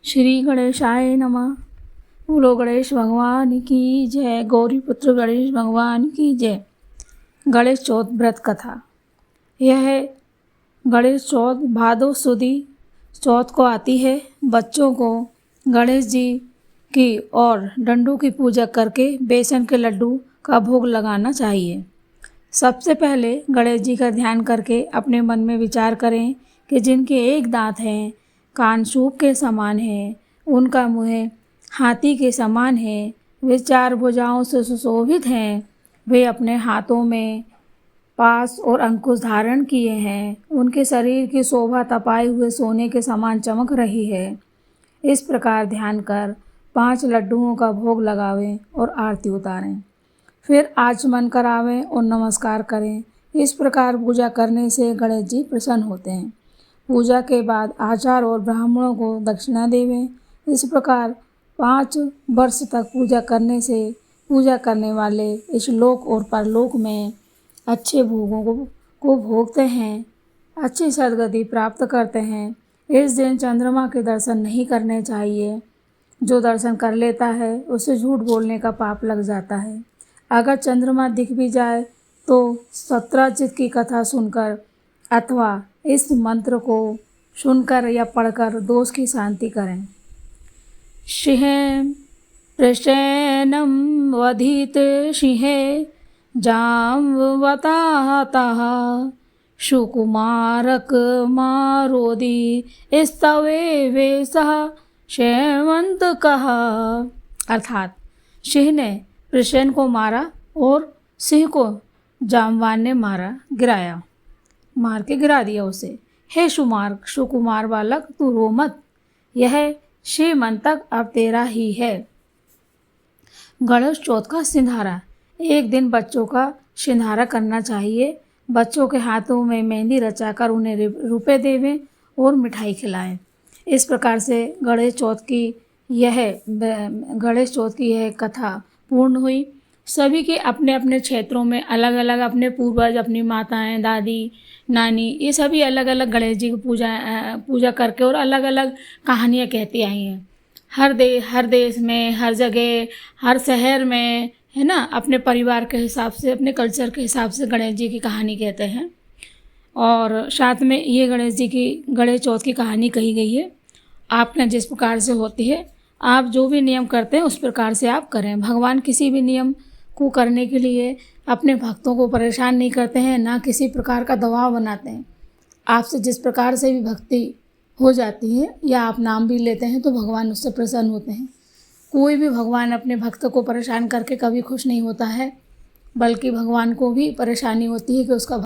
श्री गणेशाय नमः। बोलो गणेश भगवान की जय। गौरी पुत्र गणेश भगवान की जय। गणेश चौथ व्रत कथा। यह गणेश चौथ भादो सुदी चौथ को आती है। बच्चों को गणेश जी की और डंडू की पूजा करके बेसन के लड्डू का भोग लगाना चाहिए। सबसे पहले गणेश जी का ध्यान करके अपने मन में विचार करें कि जिनके एक दांत हैं, कान सूप के समान है, उनका मुँह हाथी के समान है, वे 4 भुजाओं से सुशोभित हैं, वे अपने हाथों में पास और अंकुश धारण किए हैं, उनके शरीर की शोभा तपाए हुए सोने के समान चमक रही है। इस प्रकार ध्यान कर 5 लड्डुओं का भोग लगावें और आरती उतारें। फिर आचमन करावें और नमस्कार करें। इस प्रकार पूजा करने से गणेश जी प्रसन्न होते हैं। पूजा के बाद आचार और ब्राह्मणों को दक्षिणा देवें। इस प्रकार 5 वर्ष तक पूजा करने से पूजा करने वाले इस लोक और परलोक में अच्छे भोगों को भोगते हैं, अच्छी सद्गति प्राप्त करते हैं। इस दिन चंद्रमा के दर्शन नहीं करने चाहिए। जो दर्शन कर लेता है उसे झूठ बोलने का पाप लग जाता है। अगर चंद्रमा दिख भी जाए तो सत्राजित की कथा सुनकर अथवा इस मंत्र को सुनकर या पढ़कर दोष की शांति करें। सिंह प्रसेनम वधित सिंहे जाम्बवताः सुकुमारक मारोदी स्तवे वेशः शेमंतकः। अर्थात सिंह ने प्रसेन को मारा और सिंह को जाम्बवान ने मार के गिरा दिया उसे। हे सुकुमार बालक, तू रो मत, यह शेमंतक अब तेरा ही है। गणेश चौथ का सिंधारा। एक दिन बच्चों का सिंधारा करना चाहिए। बच्चों के हाथों में मेहंदी रचाकर उन्हें रुपए देवें और मिठाई खिलाएं। इस प्रकार से गणेश चौथ की यह कथा पूर्ण हुई। सभी के अपने अपने क्षेत्रों में अलग अलग अपने पूर्वज, अपनी माताएं, दादी, नानी, ये सभी अलग अलग गणेश जी की पूजा करके और अलग अलग कहानियाँ कहती आई हैं। हर देश में, हर जगह, हर शहर में, है ना, अपने परिवार के हिसाब से, अपने कल्चर के हिसाब से गणेश जी की कहानी कहते हैं। और साथ में ये गणेश चौथ की कहानी कही गई है। आपने जिस प्रकार से होती है, आप जो भी नियम करते हैं उस प्रकार से आप करें। भगवान किसी भी नियम को करने के लिए अपने भक्तों को परेशान नहीं करते हैं, ना किसी प्रकार का दबाव बनाते हैं। आपसे जिस प्रकार से भी भक्ति हो जाती है या आप नाम भी लेते हैं तो भगवान उससे प्रसन्न होते हैं। कोई भी भगवान अपने भक्त को परेशान करके कभी खुश नहीं होता है, बल्कि भगवान को भी परेशानी होती है कि उसका